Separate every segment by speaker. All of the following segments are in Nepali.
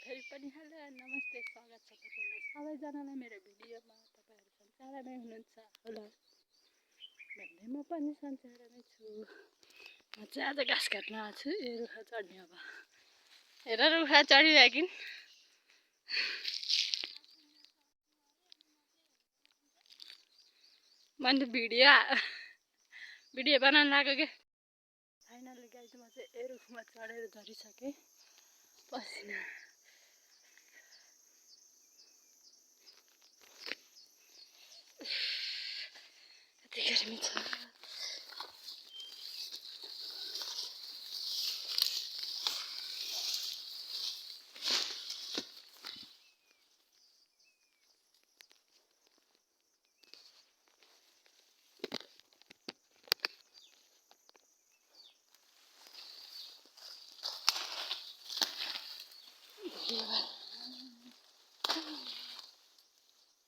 Speaker 1: फेरि पनि हेलो नमस्ते स्वागत छ तपाईलाई सबैजनालाई मेरो भिडियोमा। तपाईहरु सन्चैमै हुनुहुन्छ होला भन्दै म पनि सन्चैमै छु। म चाहिँ आज घाँस काट्न आएको छु। यो रुखा चढ्ने अब हेर रुखा चढिराखिन्। मैले भिडियो बनाउन लाग्यो के फाइनली गाइस म चाहिँ यो रुखमा चढेर झरिसकेँ। पसिना कति गर्मी छ।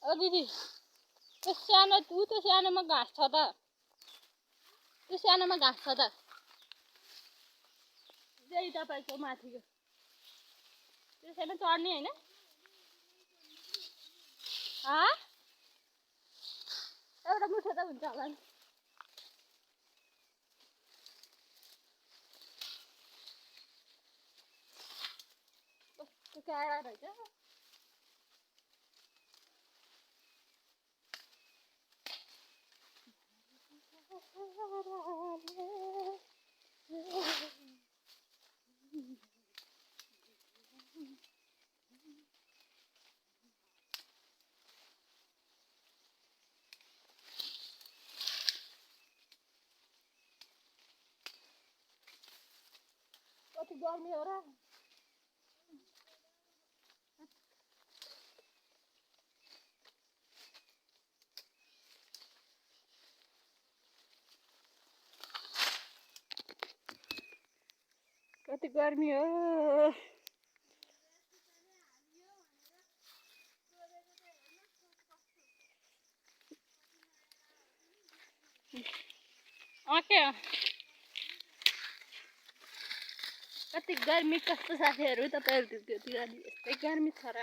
Speaker 1: ओ दिदी त्यो सानो त्यो सानोमा घाँस छ त, त्यो सानोमा घाँस छ त त्यही तपाईको माथिको त्यसैमा चढ्ने हैन। एउटा मुठो त हुन्छ होला नि। कस्तो काँडा रहेछ। कति गर्मी हो र। कति गर्मी हो। ओके कति गर्मी कस्तो साथीहरु तपाईहरुतिर यस्तै गर्मी छ र।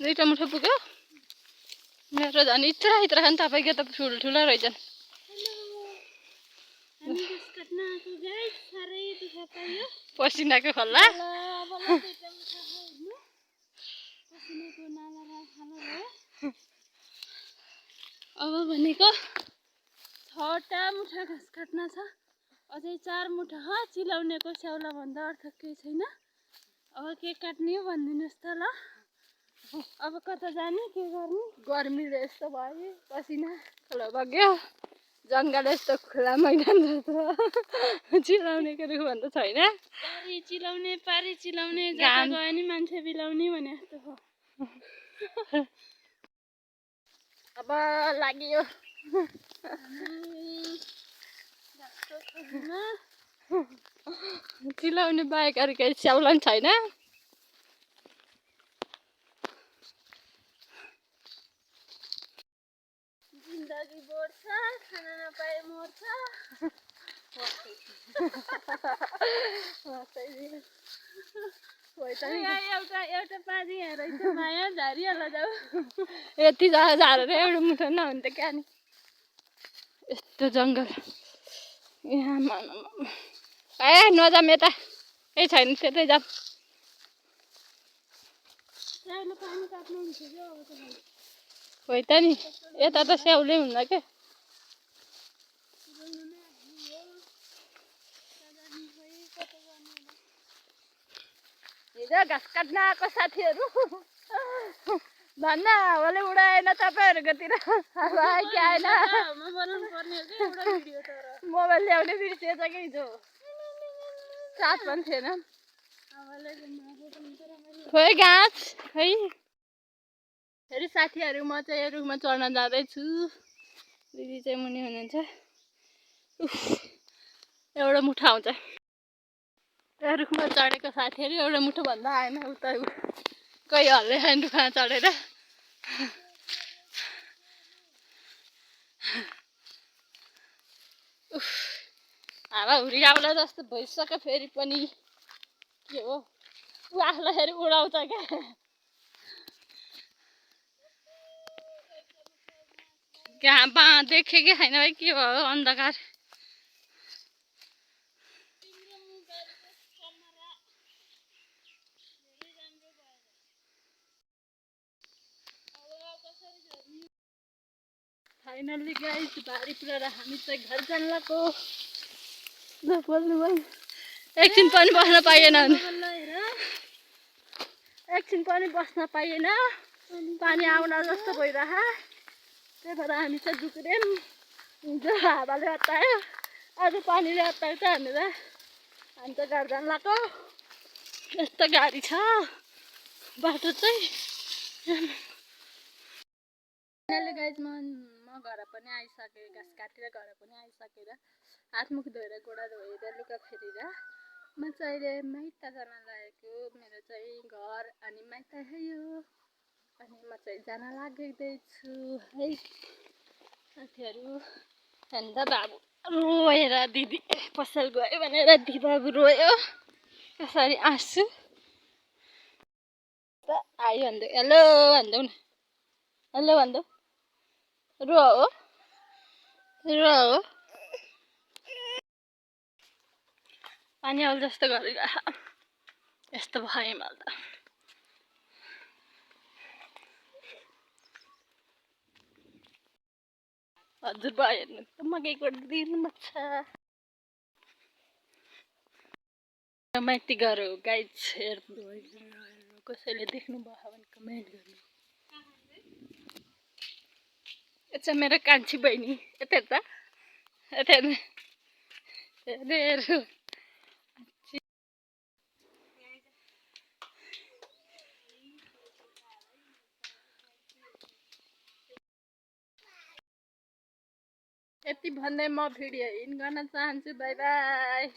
Speaker 1: दुईटा मुठो पुग्यो मेरो झन् इत्र खान। तपाईको त ठुल्ठुलो रहेछन्। पसिनाको खल्ला अब भनेको 6टा मुठा घाँस काट्न छ। अझै 4 मुठा हो। चिलाउनेको स्याउला भन्दा अर्थ केही छैन। अब के काट्ने हो भनिदिनुस् त ल। अब कता जाने के गर्ने। गर्मीले यस्तो भयो पसिना खोला बग्यो। जङ्गल यस्तो खुला मैदान जस्तो चिलाउनेको रुख भन्दा छैन। पारी चिलाउने जता गयो नि मान्छे बिलाउने भने जस्तो हो। अब लाग्यो चिलाउने बाहेक अरू केही स्याउला नि छैन। जिन्दगी बढ्छ खाना नपाए मर्छ। एउटा पानी यहाँ रहेछ माया झारिहाल्ला जाऊ। यति झारेर एउटा मुठो नहुने त क्या नि। यस्तो जङ्गल यहाँ नजाम यता केही छैन त्यतै जाम। होइ त नि यता त स्याउले हुन्न के। हिजो घाँस काट्न आएको साथीहरू भन्न हावाले उडाएन तपाईहरुकोतिर। हावा के आएन। मोबाइल ल्याउने बिर्सिएछ कि हिजो साथ पनि थिएन। खोइ घाँस खै। फेरि साथीहरू म चाहिँ यो रुखमा चढ्न जाँदैछु। दिदी चाहिँ मुनि हुनुहुन्छ। एउटा मुठा आउँछ। यो रुखमा चढेको साथीहरू एउटा मुठो भन्दा आएन। उता कोही हल्ले छैन रुखमा चढेर। हाउरी आउला जस्तो भइसक्यो फेरि पनि के हो ऊ आफूलाई फेरि उडाउँछ क्या कहाँ देखेकै छैन है के भयो अन्धकार फाइनल्ली गाइस भारी पुरा हामी चाहिँ घर जान लागेको ल बोल्नु भयो एकछिन पनि बस्न पाइएन एकछिन पनि बस्न पाइएन पानी आउन जस्तो भइरह त्यही भएर हामी चाहिँ दुक्रेम हिजो हावाले हटायो आज पानीले हटायो त हामी त घर जान लागेको यस्तो गाडी छ बाटो चाहिँ फाइनल्ली गाइस म घर पनि आइसकेँ घाँस काटेर घर पनि आइसकेर हातमुख धोएर गोडा धोएर लुगा फेरेर म चाहिँ अहिले माइत जान लागेको मेरो चाहिँ घर अनि माइत है यो अनि म चाहिँ जान लाग्दैछु है साथीहरू अन्त बाबु रोएर दिदी पसल गयो भनेर दिदी बाबु रोयो कसरी आँसु त आयो भन्दै हेलो भन्दै न हेलो भन्दै रो हो पानी आउल जस्तो गरिरह यस्तो भयो मलाई त हजुर भयो हेर्नु त मकैको दिनमा छ माइती घर हो गाइज हेर्नु कसैले देख्नुभयो भने कमेन्ट गर्नु यता मेरो कान्छी बहिनी यता हेर्नु यति भन्दै म भिडियो इन गर्न चाहन्छु बाई बाई